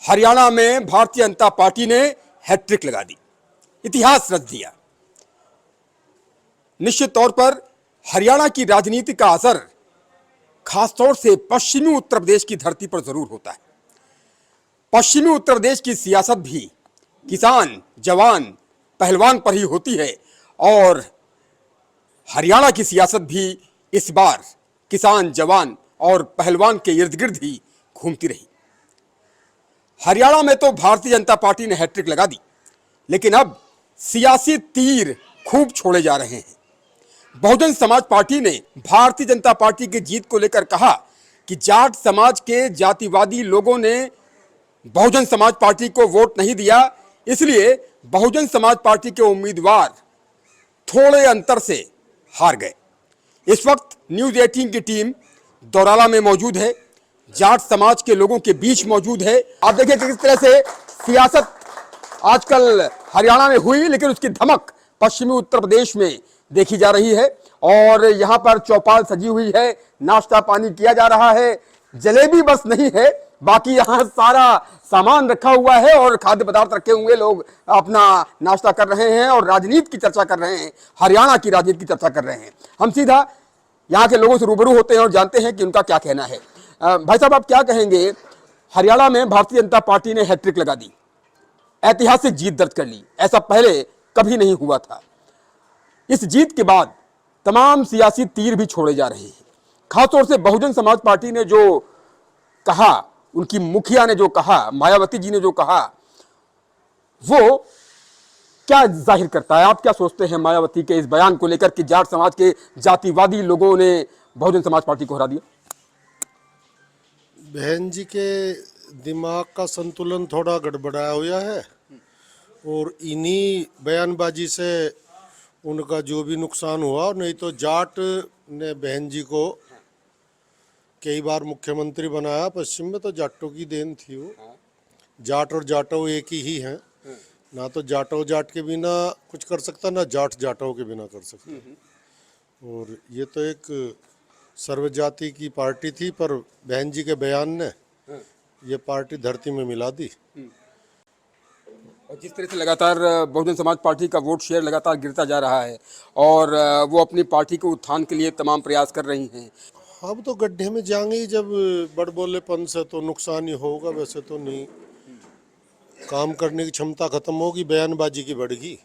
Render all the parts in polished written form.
हरियाणा में भारतीय जनता पार्टी ने हैट्रिक लगा दी, इतिहास रच दिया। निश्चित तौर पर हरियाणा की राजनीति का असर खासतौर से पश्चिमी उत्तर प्रदेश की धरती पर जरूर होता है। पश्चिमी उत्तर प्रदेश की सियासत भी किसान, जवान, पहलवान पर ही होती है और हरियाणा की सियासत भी इस बार किसान, जवान और पहलवान के इर्द गिर्द ही घूमती रही। हरियाणा में तो भारतीय जनता पार्टी ने हैट्रिक लगा दी, लेकिन अब सियासी तीर खूब छोड़े जा रहे हैं। बहुजन समाज पार्टी ने भारतीय जनता पार्टी की जीत को लेकर कहा कि जाट समाज के जातिवादी लोगों ने बहुजन समाज पार्टी को वोट नहीं दिया, इसलिए बहुजन समाज पार्टी के उम्मीदवार थोड़े अंतर से हार गए। इस वक्त न्यूज 18 की टीम दौराला में मौजूद है, जाट समाज के लोगों के बीच मौजूद है। आप देखिए किस तरह से सियासत आजकल हरियाणा में हुई, लेकिन उसकी धमक पश्चिमी उत्तर प्रदेश में देखी जा रही है। और यहां पर चौपाल सजी हुई है, नाश्ता पानी किया जा रहा है। जलेबी बस नहीं है, बाकी यहां सारा सामान रखा हुआ है और खाद्य पदार्थ रखे हुए लोग अपना नाश्ता कर रहे हैं और राजनीति की चर्चा कर रहे हैं, हरियाणा की राजनीति की चर्चा कर रहे हैं। हम सीधा यहां के लोगों से रूबरू होते हैं और जानते हैं कि उनका क्या कहना है। भाई साहब, आप क्या कहेंगे? हरियाणा में भारतीय जनता पार्टी ने हैट्रिक लगा दी, ऐतिहासिक जीत दर्ज कर ली, ऐसा पहले कभी नहीं हुआ था। इस जीत के बाद तमाम सियासी तीर भी छोड़े जा रहे हैं। खासतौर से बहुजन समाज पार्टी ने जो कहा, उनकी मुखिया ने जो कहा, मायावती जी ने जो कहा, वो क्या जाहिर करता है? आप क्या सोचते हैं मायावती के इस बयान को लेकर कि जाट समाज के जातिवादी लोगों ने बहुजन समाज पार्टी को हरा दिया? बहन जी के दिमाग का संतुलन थोड़ा गड़बड़ाया हुआ है और इन्हीं बयानबाजी से उनका जो भी नुकसान हुआ। नहीं तो जाट ने बहन जी को कई बार मुख्यमंत्री बनाया पश्चिम में, तो जाटों की देन थी वो। जाट और जाटो एक ही हैं, ना तो जाटो जाट के बिना कुछ कर सकता, ना जाट जाटों के बिना कर सकता। और ये तो एक सर्वजाति की पार्टी थी, पर बहन जी के बयान ने ये पार्टी धरती में मिला दी। और जिस तरह से लगातार बहुजन समाज पार्टी का वोट शेयर लगातार गिरता जा रहा है और वो अपनी पार्टी के उत्थान के लिए तमाम प्रयास कर रही हैं। अब तो गड्ढे में जाएंगे ही जब बड़ बोलेपन से, तो नुकसान ही होगा। वैसे तो नहीं, काम करने की क्षमता खत्म होगी, बयानबाजी की बढ़ेगी।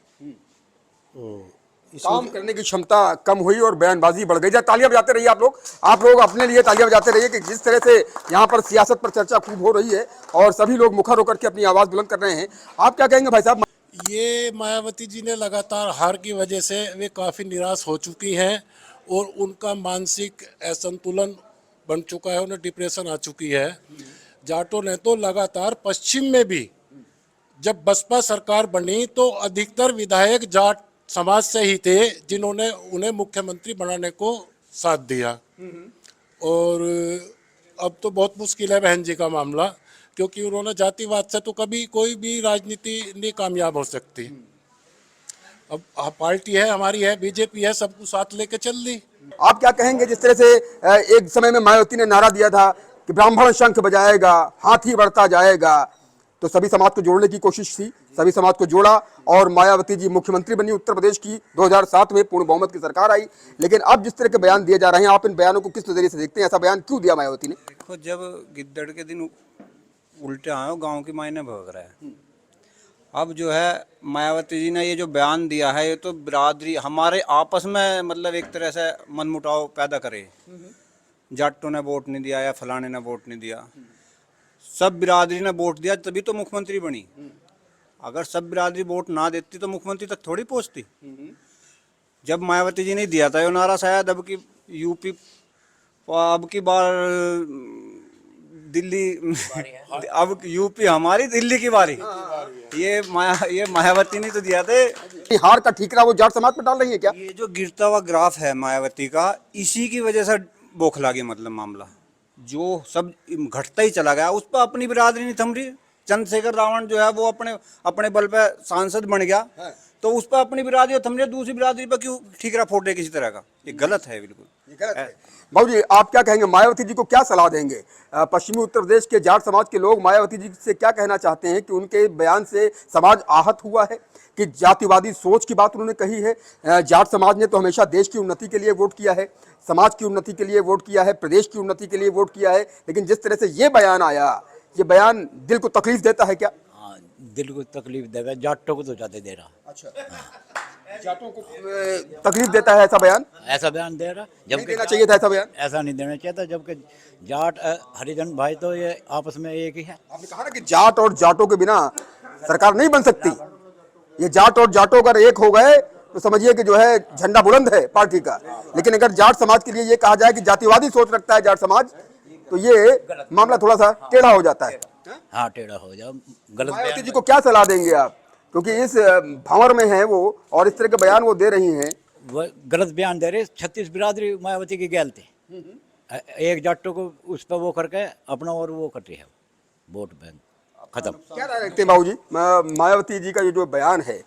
काम करने की क्षमता कम हुई और बयानबाजी बढ़ गई। तालियां बजाते रहिए आप लोग अपने लिए तालियां बजाते रहिए कि जिस तरह से यहाँ पर सियासत पर चर्चा खूब हो रही है और सभी लोग मुखर होकर के अपनी आवाज बुलंद कर रहे हैं। आप क्या कहेंगे भाई साहब? ये मायावती जी ने लगातार हार की वजह से वे काफ़ी निराश हो चुकी हैं और उनका मानसिक असंतुलन बन चुका है, उन्हें डिप्रेशन आ चुकी है। जाटों ने तो लगातार पश्चिम में भी जब बसपा सरकार बनी तो अधिकतर विधायक जाट समाज से ही थे, जिन्होंने उन्हें मुख्यमंत्री बनाने को साथ दिया। और अब तो बहुत मुश्किल है बहन जी का मामला, क्योंकि उन्होंने जातिवाद से तो कभी कोई भी राजनीति नहीं कामयाब हो सकती। अब पार्टी है, हमारी है, बीजेपी है, सबको साथ लेके चल दी। आप क्या कहेंगे? जिस तरह से एक समय में मायावती ने नारा दिया था कि ब्राह्मण शंख बजाएगा, हाथी बढ़ता जाएगा, तो सभी समाज को जोड़ने की कोशिश थी, सभी समाज को जोड़ा और मायावती जी मुख्यमंत्री बनी उत्तर प्रदेश की। 2007 में पूर्ण बहुमत की सरकार आई। लेकिन अब जिस तरह के बयान दिए जा रहे हैं, आप इन बयानों को किस नजरिए से देखते हैं? ऐसा बयान क्यों दिया मायावती ने? देखो, जब गिद्दड़ के दिन उल्टे आए, गांव की मायने भग रहा है। अब जो है मायावती जी ने ये जो बयान दिया है, ये तो बिरादरी हमारे आपस में मतलब एक तरह से मनमुटाव पैदा करे। जाटों ने वोट नहीं दिया या फलाने ने वोट नहीं दिया, सब बिरादरी ने वोट दिया, तभी तो मुख्यमंत्री बनी। अगर सब बिरादरी वोट ना देती तो मुख्यमंत्री तक थोड़ी पहुंचती। जब मायावती जी ने दिया था ये नारा, शायद अब की यूपी, अब की बार दिल्ली, अब यूपी हमारी, दिल्ली की बारी। ये मायावती ने तो दिया था। हार का ठीकरा वो जाट समाज पर डाल रही है क्या? ये जो गिरता हुआ ग्राफ है मायावती का, इसी की वजह से बौखला गया मतलब मामला। जो सब घटता ही चला गया, उस पर अपनी बिरादरी नहीं थम रही। चंद्रशेखर रावण जो है वो अपने बल पे सांसद बन गया, तो उस पर अपनी बिरादरी और हमने दूसरी बिरादरी पर क्यों ठीकरा फोड़ दे किसी तरह का, ये गलत है बिल्कुल। बाबू जी, आप क्या कहेंगे, मायावती जी को क्या सलाह देंगे? पश्चिमी उत्तर प्रदेश के जाट समाज के लोग मायावती जी से क्या कहना चाहते हैं कि उनके बयान से समाज आहत हुआ है, कि जातिवादी सोच की बात उन्होंने कही है? जाट समाज ने तो हमेशा देश की उन्नति के लिए वोट किया है, समाज की उन्नति के लिए वोट किया है, प्रदेश की उन्नति के लिए वोट किया है, लेकिन जिस तरह से ये बयान आया, ये बयान दिल को तकलीफ देता है क्या? हाँ, दिल को तकलीफ देगा, जाटों को तो ज़्यादा दे रहा। अच्छा, जाटों को तकलीफ देता है ऐसा बयान? ऐसा बयान दे रहा, नहीं देना चाहिए था ऐसा बयान। ऐसा नहीं देना चाहिए था, जबकि जाट हरिजन भाई तो ये आपस में एक ही है। आपने कहा ना कि जाट और जाटों के बिना सरकार नहीं बन सकती। ये जाट और जाटों अगर एक हो गए तो समझिए कि जो है झंडा बुलंद है पार्टी का। लेकिन अगर जाट समाज के लिए ये कहा जाए कि जातिवादी सोच रखता है जाट समाज, तो ये मामला थोड़ा सा टेढ़ा हो जाता है। हाँ, टेढ़ा हो जाओ, गलत मायावती बयान। जी को क्या सलाह देंगे आप, क्योंकि इस भंवर में है वो और इस तरह के बयान वो दे रही हैं? वो गलत बयान दे रहे। 36 बिरादरी मायावती की गैल थे, एक जाटों को उस पर वो करके अपना और वो करती है वोट बैंक खत्म। क्या राय रखते हैं बाबू जी, मायावती जी का ये जो बयान है,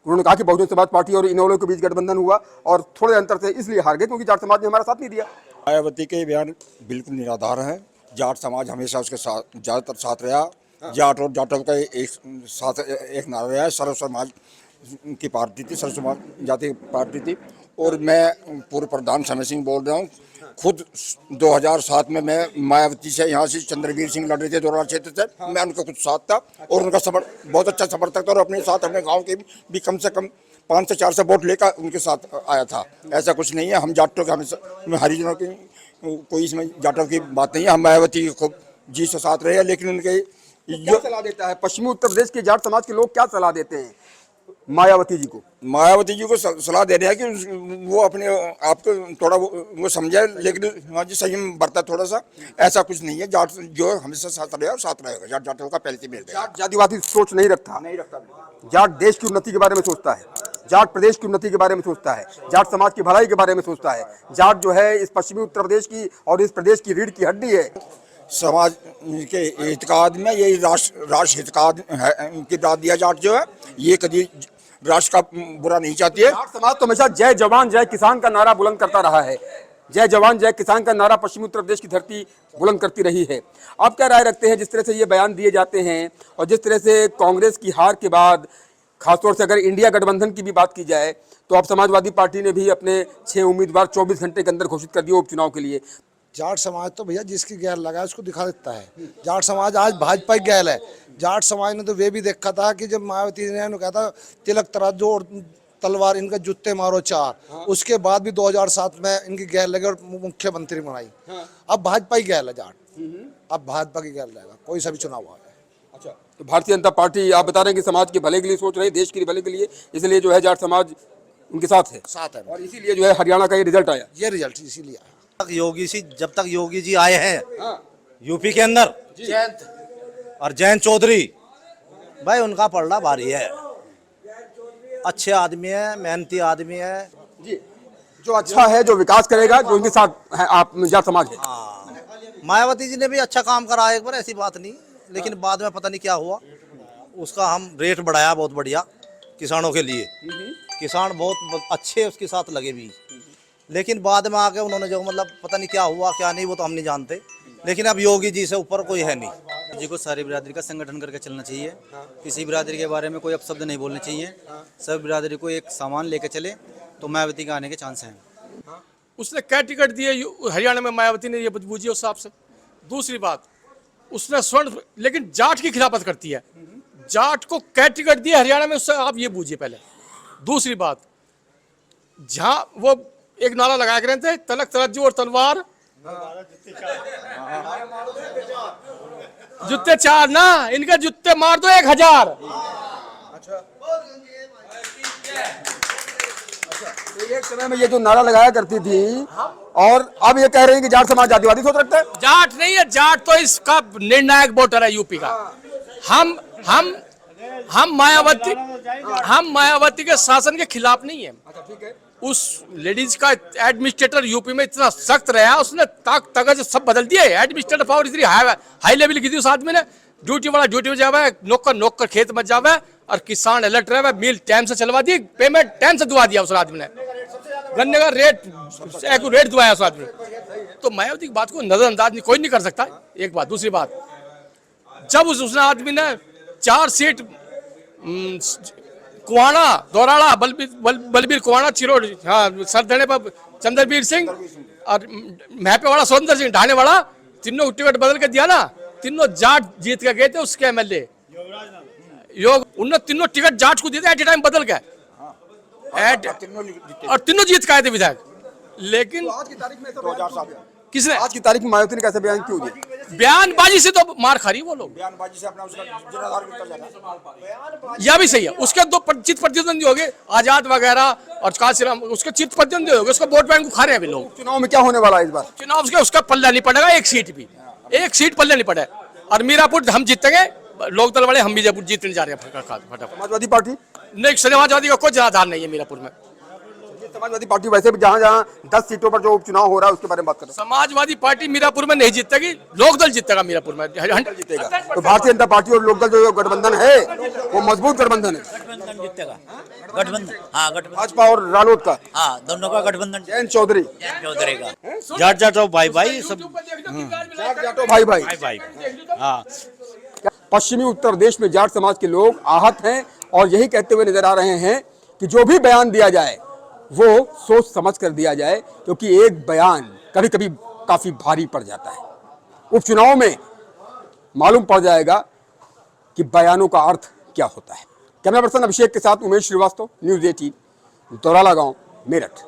उन्होंने कहा कि बहुजन समाज पार्टी और इनेलो के बीच गठबंधन हुआ और थोड़े अंतर से इसलिए हार गए क्योंकि जाट समाज ने हमारा साथ नहीं दिया। मायावती के बयान बिल्कुल निराधार है। जाट समाज हमेशा उसके साथ ज़्यादातर साथ रहा। जाट और जाटों का एक साथ एक नारा रहा है। सर्व समाज की पार्टी थी, सर्व समाज जाति पार्टी थी। और मैं पूर्व प्रधान समय सिंह बोल रहा हूँ। खुद 2007 में मैं मायावती से यहाँ से चंद्रवीर सिंह लड़ रहे थे दोराल क्षेत्र से, मैं उनका कुछ साथ था और उनका बहुत अच्छा समर्थक था और अपने साथ अपने गाँव के भी कम से कम 5 से 400 वोट लेकर उनके साथ आया था। ऐसा कुछ नहीं है, हम जाटों के हमेशा हरिजनों की कोई इसमें जाटों की बात नहीं है। हम मायावती के खूब जी से साथ रहे हैं, लेकिन उनके क्या सलाह देता है पश्चिमी उत्तर प्रदेश के जाट समाज के लोग, क्या सलाह देते हैं मायावती जी को? मायावती जी को सलाह दे रहे हैं कि वो अपने आप को थोड़ा वो समझे, लेकिन हाँ जी संयम बरता थोड़ा सा। ऐसा कुछ नहीं है, जाट जो हमेशा साथ रहे और साथ रहेगा। जाट जाटों का पहले से मिल गया। जाट जातिवादी सोच नहीं रखता। जाट देश की उन्नति के बारे में सोचता है, जाट प्रदेश की उन्नति के बारे में सोचता है, जाट समाज की भलाई के बारे में सोचता है। जाट जो है इस पश्चिमी उत्तर प्रदेश की और इस प्रदेश की रीढ़ की हड्डी है। समाज के हितकाद में यही राष्ट्र हितकाद की बात दिया। जाट जो है ये कभी राष्ट्र का बुरा नहीं चाहती है। जाट समाज तो हमेशा जय जवान जय किसान का नारा बुलंद करता रहा है। जय जवान जय किसान का नारा पश्चिमी उत्तर प्रदेश की धरती बुलंद करती रही है। आप क्या राय रखते हैं जिस तरह से ये बयान दिए जाते हैं और जिस तरह से कांग्रेस की हार के बाद, खासतौर से अगर इंडिया गठबंधन की भी बात की जाए, तो अब समाजवादी पार्टी ने भी अपने 6 उम्मीदवार 24 घंटे के अंदर घोषित कर दिए उपचुनाव के लिए। जाट समाज तो भैया जिसकी गैर लगा उसको दिखा देता है। जाट समाज आज भाजपा की गैल है। जाट समाज ने तो वे भी देखा था कि जब मायावती ने कहा था तिलक तराजू और तलवार इनका जूते मारो 4, उसके बाद भी 2007 में इनकी गैर लगे और मुख्यमंत्री बनाई। अब भाजपा की गैल है जाट, अब भाजपा की गैल रहेगा कोई सा भी चुनाव हुआ है। अच्छा, तो भारतीय जनता पार्टी आप बता रहे हैं कि समाज के भले के लिए सोच रही है, देश के भले के लिए, इसलिए जो है जाट समाज उनके साथ है और इसीलिए जो है हरियाणा का ये रिजल्ट आया। ये रिजल्ट इसीलिए आया। जब तक योगी जी आए हैं यूपी के अंदर, और जयंत चौधरी भाई उनका पलड़ा भारी है। अच्छे आदमी है, मेहनती आदमी है जी, जो अच्छा है, जो विकास करेगा, जो उनके साथ है आप जाट समाज है। मायावती जी ने भी अच्छा काम करा एक बार, ऐसी बात नहीं, लेकिन बाद में पता नहीं क्या हुआ। उसका हम रेट बढ़ाया बहुत बढ़िया किसानों के लिए। किसान बहुत अच्छे उसके साथ लगे भी, लेकिन बाद में आके उन्होंने जो मतलब पता नहीं क्या हुआ क्या नहीं वो तो हम नहीं जानते। लेकिन अब योगी जी से ऊपर कोई है नहीं। जी को सारी बिरादरी का संगठन करके चलना चाहिए। किसी बिरादरी के बारे में कोई अपशब्द नहीं बोलने चाहिए। सब बिरादरी को एक सामान लेके चले तो मायावती के आने के चांस हैं। उसने क्या टिकट दिए हरियाणा में मायावती ने, ये बूझिए उस हिसाब से। दूसरी बात, उसने स्वर्ण, लेकिन जाट की खिलाफत करती है। जाट को क्या टिकट दिए हरियाणा में, उससे आप ये बूझिए पहले। दूसरी बात, जहाँ वो एक नारा लगाया करते थे, तलक तराजू और तलवार जुत्ते 4 ना, इनके जुत्ते मार दो 1000। तो एक समय में ये जो नारा लगाया करती थी और अब ये कह रहे हैं कि जाट समाज जातिवादी सोच रखता है। जाट नहीं है, जाट तो इसका निर्णायक वोटर है यूपी का। हम मायावती के शासन के खिलाफ नहीं है। उस लेडीज का एडमिनिस्ट्रेटर यूपी में इतना सख्त रहा, उसने ताकत सब बदल दिया है। एडमिनिस्ट्रेटर पावर इतनी हाई लेवल की थी उस आदमी ने। ड्यूटी वाला ड्यूटी में जावे, नौकर खेत में जावे, और किसान अलर्ट रहे, वह मिल टाइम से चलवा दी, पेमेंट टाइम से दुआ दिया उस आदमी ने, गन्ने का रेट दुआया उस आदमी ने। तो मायावती की बात को नजरअंदाज कोई नहीं कर सकता, एक बात। दूसरी बात, जब उस आदमी ने 4 सीट कुआना, दौराड़ा, बलबीर कुआना, चिरोड़, हाँ, सरधने पर चंद्रवीर सिंह और महपे वाला स्वतंत्र सिंह, ढाने वाला, तीनों टिकट बदल के दिया ना, तीनों जाट जीत के गए थे उसके एमएलए योग, उन्होंने तीनों टिकट जाट को दिए थे एट ए टाइम बदल के, और तीनों जीत के आए थे विधायक। लेकिन आज की तारीख में 2007 किसने, आज की तारीख में मायावती ने कैसे बयान क्यों दिया? बयानबाजी से तो मार खा रही वो लोग, बयानबाजी से अपना उसका जीर्णोद्धार करता जा रहा है। यह भी सही है। उसके 2 चित प्रतिद्वंदी हो गए, आजाद वगैरह और काशीराम, उसके चित प्रतिद्वंदी हो गए, उसका वोट बैंक को खा रहे हैं अभी लोग। चुनाव में क्या होने वाला है इस बार? चुनाव उसका पल्ला नहीं पड़ेगा, एक सीट पल्ले नहीं पड़े, और मीरापुर हम जीतेंगे, लोकदल वाले हम बीजेपुर जीतने जा रहे हैं फटाफट। समाजवादी पार्टी नहीं, समाजवादी का कोई जनाधार नहीं है मीरापुर में। समाजवादी पार्टी वैसे भी जहाँ 10 सीटों पर जो उपचुनाव हो रहा है उसके बारे में बात कर रहे समाजवादी पार्टी मीरापुर में नहीं जीतेगी, लोकदल जीतेगा मीरापुर में, जीतेगा। तो भारतीय जनता पार्टी और लोकदल जो गठबंधन है वो मजबूत गठबंधन है। गठबंधन जीतेगा, गठबंधन, हाँ गठबंधन, भाजपा और रालोद का, हाँ दोनों का गठबंधन, जयंत चौधरी, चौधरी का। जाट जाटो भाई भाई सब जाटो भाई भाई। भाई हाँ। पश्चिमी उत्तर प्रदेश में जाट समाज के लोग आहत हैं और यही कहते हुए नजर आ रहे हैं कि जो भी बयान दिया जाए वो सोच समझ कर दिया जाए, क्योंकि एक बयान कभी कभी काफी भारी पड़ जाता है। उपचुनाव में मालूम पड़ जाएगा कि बयानों का अर्थ क्या होता है। कैमरा पर्सन अभिषेक के साथ उमेश श्रीवास्तव, न्यूज़ 18, दौराला गांव, मेरठ।